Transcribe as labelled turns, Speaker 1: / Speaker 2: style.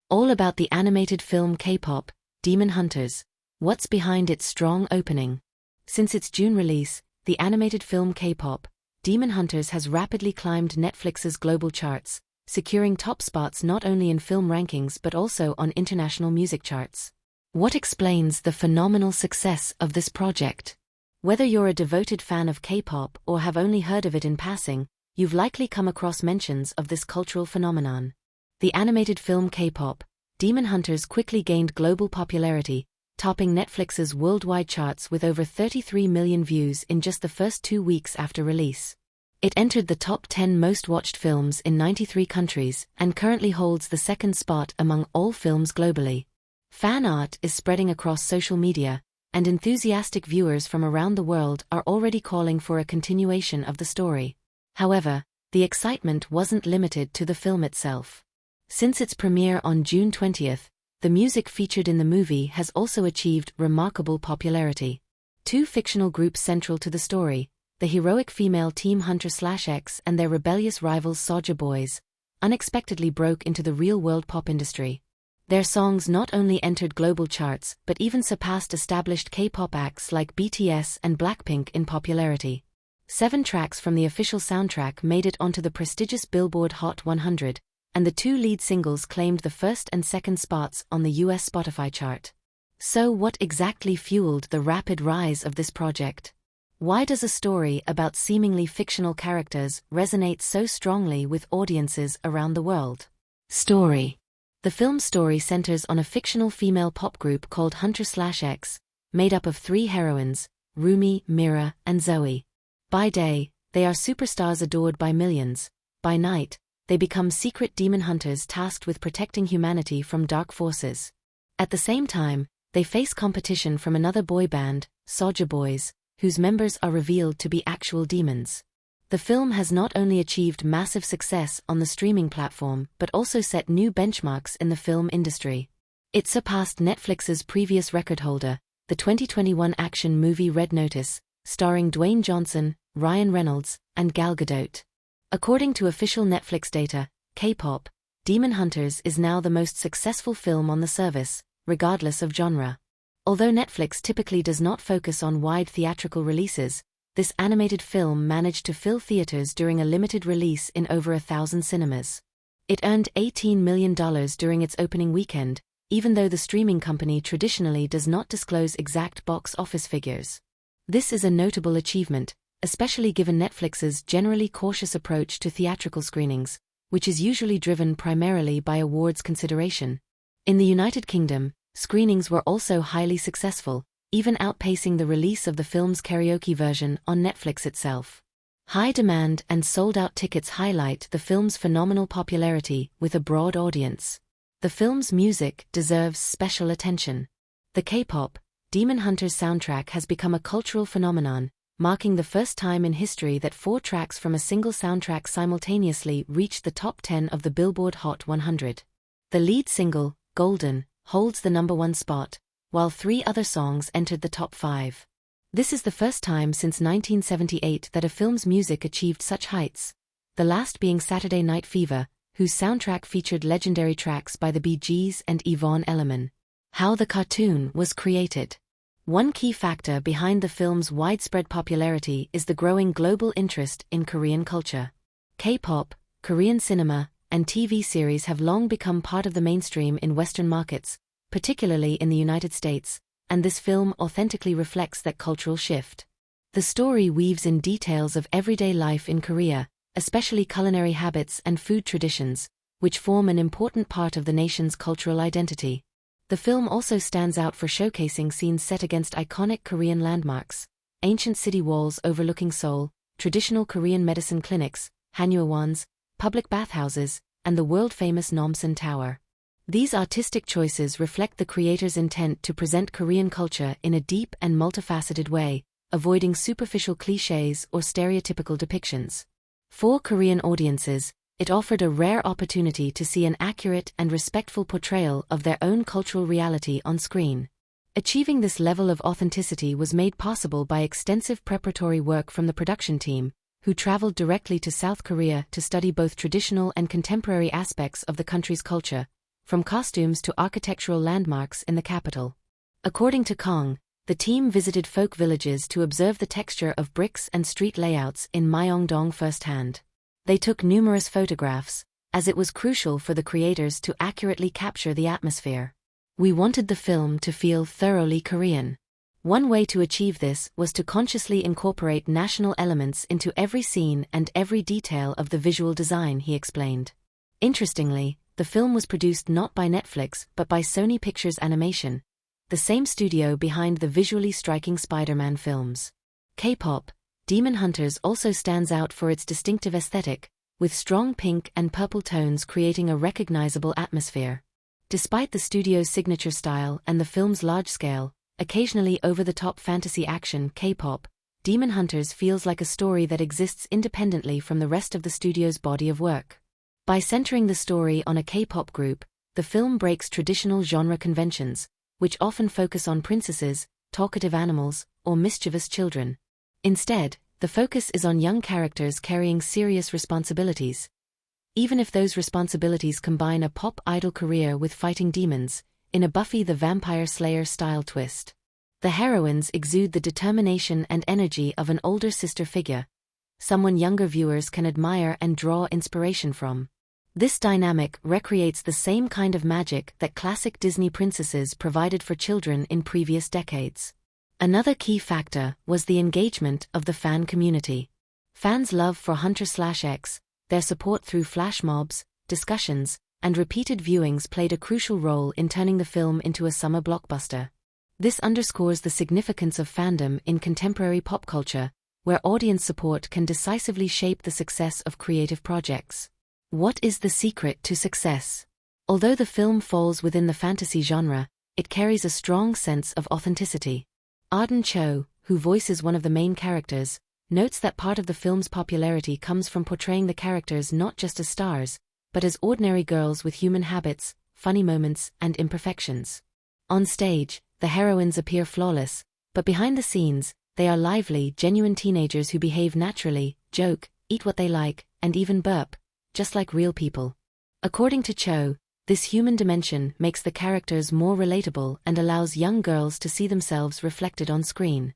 Speaker 1: All about the animated film K-pop, Demon Hunters. What's behind its strong opening? Since its June release, the animated film K-pop, Demon Hunters has rapidly climbed Netflix's global charts, securing top spots not only in film rankings but also on international music charts. What explains the phenomenal success of this project? Whether you're a devoted fan of K-pop or have only heard of it in passing, you've likely come across mentions of this cultural phenomenon. The animated film K-pop, Demon Hunters quickly gained global popularity, topping Netflix's worldwide charts with over 33 million views in just the first 2 weeks after release. It entered the top 10 most-watched films in 93 countries and currently holds the second spot among all films globally. Fan art is spreading across social media, and enthusiastic viewers from around the world are already calling for a continuation of the story. However, the excitement wasn't limited to the film itself. Since its premiere on June 20th, the music featured in the movie has also achieved remarkable popularity. Two fictional groups central to the story, the heroic female team Hunter/X and their rebellious rivals Saja boys, unexpectedly broke into the real-world pop industry. Their songs not only entered global charts but even surpassed established K-pop acts like BTS and Blackpink in popularity. 7 tracks from the official soundtrack made it onto the prestigious Billboard Hot 100, and the 2 lead singles claimed the first and second spots on the US Spotify chart. So what exactly fueled the rapid rise of this project? Why does a story about seemingly fictional characters resonate so strongly with audiences around the world? Story. The film's story centers on a fictional female pop group called Hunter/X, made up of 3 heroines, Rumi, Mira, and Zoe. By day, they are superstars adored by millions. By night, they become secret demon hunters tasked with protecting humanity from dark forces. At the same time, they face competition from another boy band, Saja Boys, whose members are revealed to be actual demons. The film has not only achieved massive success on the streaming platform but also set new benchmarks in the film industry. It surpassed Netflix's previous record holder, the 2021 action movie Red Notice, starring Dwayne Johnson, Ryan Reynolds, and Gal Gadot. According to official Netflix data, K-pop, Demon Hunters is now the most successful film on the service, regardless of genre. Although Netflix typically does not focus on wide theatrical releases, this animated film managed to fill theaters during a limited release in over 1,000 cinemas. It earned $18 million during its opening weekend, even though the streaming company traditionally does not disclose exact box office figures. This is a notable achievement, especially given Netflix's generally cautious approach to theatrical screenings, which is usually driven primarily by awards consideration. In the United Kingdom, screenings were also highly successful, even outpacing the release of the film's karaoke version on Netflix itself. High demand and sold-out tickets highlight the film's phenomenal popularity with a broad audience. The film's music deserves special attention. The K-pop, Demon Hunters soundtrack has become a cultural phenomenon, marking the first time in history that 4 tracks from a single soundtrack simultaneously reached the top 10 of the Billboard Hot 100. The lead single, Golden, holds the #1 spot, while 3 other songs entered the top 5. This is the first time since 1978 that a film's music achieved such heights, the last being Saturday Night Fever, whose soundtrack featured legendary tracks by the Bee Gees and Yvonne Elliman. How the cartoon was created. One key factor behind the film's widespread popularity is the growing global interest in Korean culture. K-pop, Korean cinema, and TV series have long become part of the mainstream in Western markets, particularly in the United States, and this film authentically reflects that cultural shift. The story weaves in details of everyday life in Korea, especially culinary habits and food traditions, which form an important part of the nation's cultural identity. The film also stands out for showcasing scenes set against iconic Korean landmarks, ancient city walls overlooking Seoul, traditional Korean medicine clinics, Hanyuewons, public bathhouses, and the world-famous Namsan Tower. These artistic choices reflect the creator's intent to present Korean culture in a deep and multifaceted way, avoiding superficial clichés or stereotypical depictions. For Korean audiences, it offered a rare opportunity to see an accurate and respectful portrayal of their own cultural reality on screen. Achieving this level of authenticity was made possible by extensive preparatory work from the production team, who traveled directly to South Korea to study both traditional and contemporary aspects of the country's culture, from costumes to architectural landmarks in the capital. According to Kong, the team visited folk villages to observe the texture of bricks and street layouts in Myeongdong firsthand. They took numerous photographs, as it was crucial for the creators to accurately capture the atmosphere. We wanted the film to feel thoroughly Korean. One way to achieve this was to consciously incorporate national elements into every scene and every detail of the visual design, he explained. Interestingly, the film was produced not by Netflix but by Sony Pictures Animation, the same studio behind the visually striking Spider-Man films. K-pop, Demon Hunters also stands out for its distinctive aesthetic, with strong pink and purple tones creating a recognizable atmosphere. Despite the studio's signature style and the film's large-scale, occasionally over-the-top fantasy action, K-pop, Demon Hunters feels like a story that exists independently from the rest of the studio's body of work. By centering the story on a K-pop group, the film breaks traditional genre conventions, which often focus on princesses, talkative animals, or mischievous children. Instead, the focus is on young characters carrying serious responsibilities. Even if those responsibilities combine a pop idol career with fighting demons, in a Buffy the Vampire Slayer-style twist. The heroines exude the determination and energy of an older sister figure, someone younger viewers can admire and draw inspiration from. This dynamic recreates the same kind of magic that classic Disney princesses provided for children in previous decades. Another key factor was the engagement of the fan community. Fans' love for Hunter/X, their support through flash mobs, discussions, and repeated viewings played a crucial role in turning the film into a summer blockbuster. This underscores the significance of fandom in contemporary pop culture, where audience support can decisively shape the success of creative projects. What is the secret to success? Although the film falls within the fantasy genre, it carries a strong sense of authenticity. Arden Cho, who voices one of the main characters, notes that part of the film's popularity comes from portraying the characters not just as stars, but as ordinary girls with human habits, funny moments, and imperfections. On stage, the heroines appear flawless, but behind the scenes, they are lively, genuine teenagers who behave naturally, joke, eat what they like, and even burp, just like real people. According to Cho, this human dimension makes the characters more relatable and allows young girls to see themselves reflected on screen.